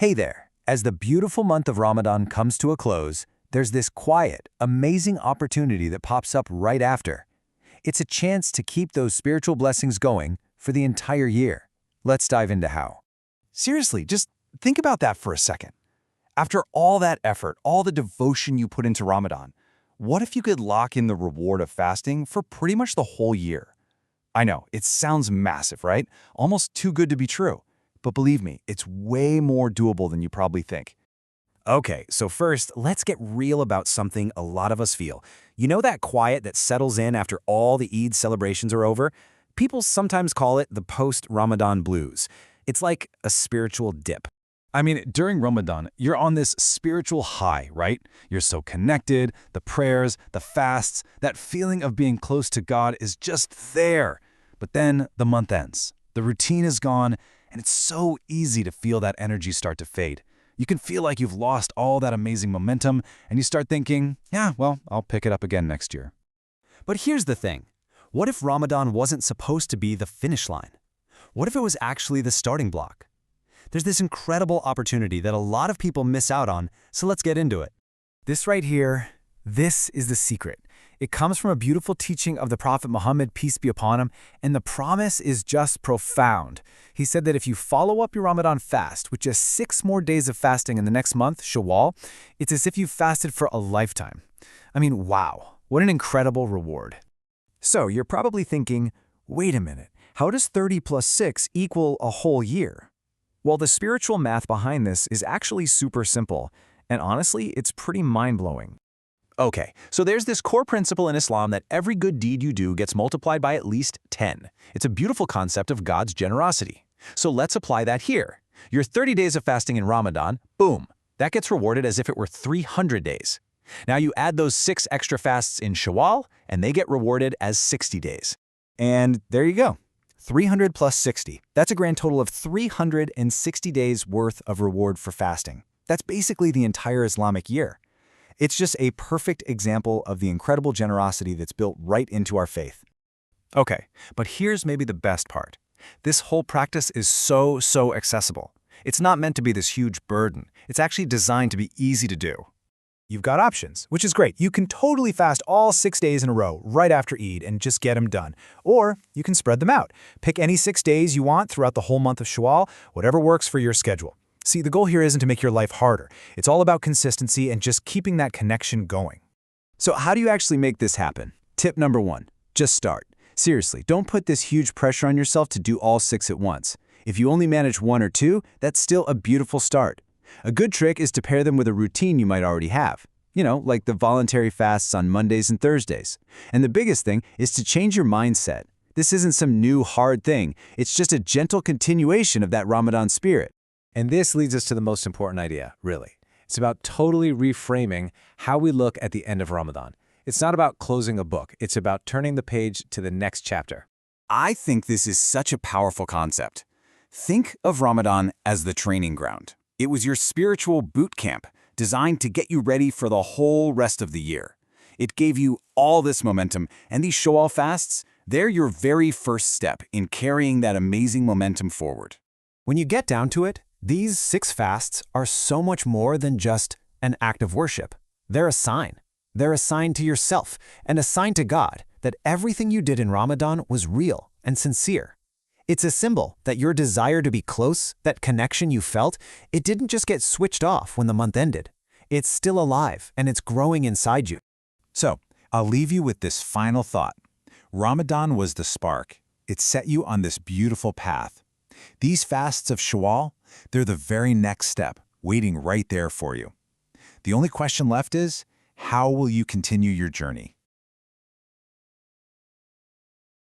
Hey there! As the beautiful month of Ramadan comes to a close, there's this quiet, amazing opportunity that pops up right after. It's a chance to keep those spiritual blessings going for the entire year. Let's dive into how. Seriously, just think about that for a second. After all that effort, all the devotion you put into Ramadan, what if you could lock in the reward of fasting for pretty much the whole year? I know, it sounds massive, right? Almost too good to be true. But believe me, it's way more doable than you probably think. Okay, so first, let's get real about something a lot of us feel. You know that quiet that settles in after all the Eid celebrations are over? People sometimes call it the post-Ramadan blues. It's like a spiritual dip. I mean, during Ramadan, you're on this spiritual high, right? You're so connected, the prayers, the fasts, that feeling of being close to God is just there. But then the month ends. The routine is gone, and it's so easy to feel that energy start to fade. You can feel like you've lost all that amazing momentum, and you start thinking, yeah, well, I'll pick it up again next year. But here's the thing. What if Ramadan wasn't supposed to be the finish line? What if it was actually the starting block? There's this incredible opportunity that a lot of people miss out on, so let's get into it. This right here, this is the secret. It comes from a beautiful teaching of the Prophet Muhammad, peace be upon him, and the promise is just profound. He said that if you follow up your Ramadan fast with just 6 more days of fasting in the next month, Shawwal, it's as if you fasted for a lifetime. I mean, wow, what an incredible reward. So you're probably thinking, wait a minute, how does 30 plus 6 equal a whole year? Well, the spiritual math behind this is actually super simple, and honestly, it's pretty mind-blowing. Okay, so there's this core principle in Islam that every good deed you do gets multiplied by at least 10. It's a beautiful concept of God's generosity. So let's apply that here. Your 30 days of fasting in Ramadan, boom, that gets rewarded as if it were 300 days. Now you add those 6 extra fasts in Shawwal, and they get rewarded as 60 days. And there you go. 300 plus 60. That's a grand total of 360 days worth of reward for fasting. That's basically the entire Islamic year. It's just a perfect example of the incredible generosity that's built right into our faith. Okay, but here's maybe the best part. This whole practice is so accessible. It's not meant to be this huge burden. It's actually designed to be easy to do. You've got options, which is great. You can totally fast all 6 days in a row right after Eid and just get them done. Or you can spread them out. Pick any 6 days you want throughout the whole month of Shawwal, whatever works for your schedule. See, the goal here isn't to make your life harder. It's all about consistency and just keeping that connection going. So how do you actually make this happen? Tip number 1, just start. Seriously, don't put this huge pressure on yourself to do all 6 at once. If you only manage 1 or 2, that's still a beautiful start. A good trick is to pair them with a routine you might already have. You know, like the voluntary fasts on Mondays and Thursdays. And the biggest thing is to change your mindset. This isn't some new hard thing. It's just a gentle continuation of that Ramadan spirit. And this leads us to the most important idea, really. It's about totally reframing how we look at the end of Ramadan. It's not about closing a book. It's about turning the page to the next chapter. I think this is such a powerful concept. Think of Ramadan as the training ground. It was your spiritual boot camp, designed to get you ready for the whole rest of the year. It gave you all this momentum, and these Shawwal fasts, they're your very first step in carrying that amazing momentum forward. When you get down to it, these 6 fasts are so much more than just an act of worship. They're a sign. They're a sign to yourself and a sign to God that everything you did in Ramadan was real and sincere. It's a symbol that your desire to be close, that connection you felt, it didn't just get switched off when the month ended. It's still alive and it's growing inside you. So, I'll leave you with this final thought. Ramadan was the spark. It set you on this beautiful path. These fasts of Shawwal, they're the very next step, waiting right there for you. The only question left is, how will you continue your journey?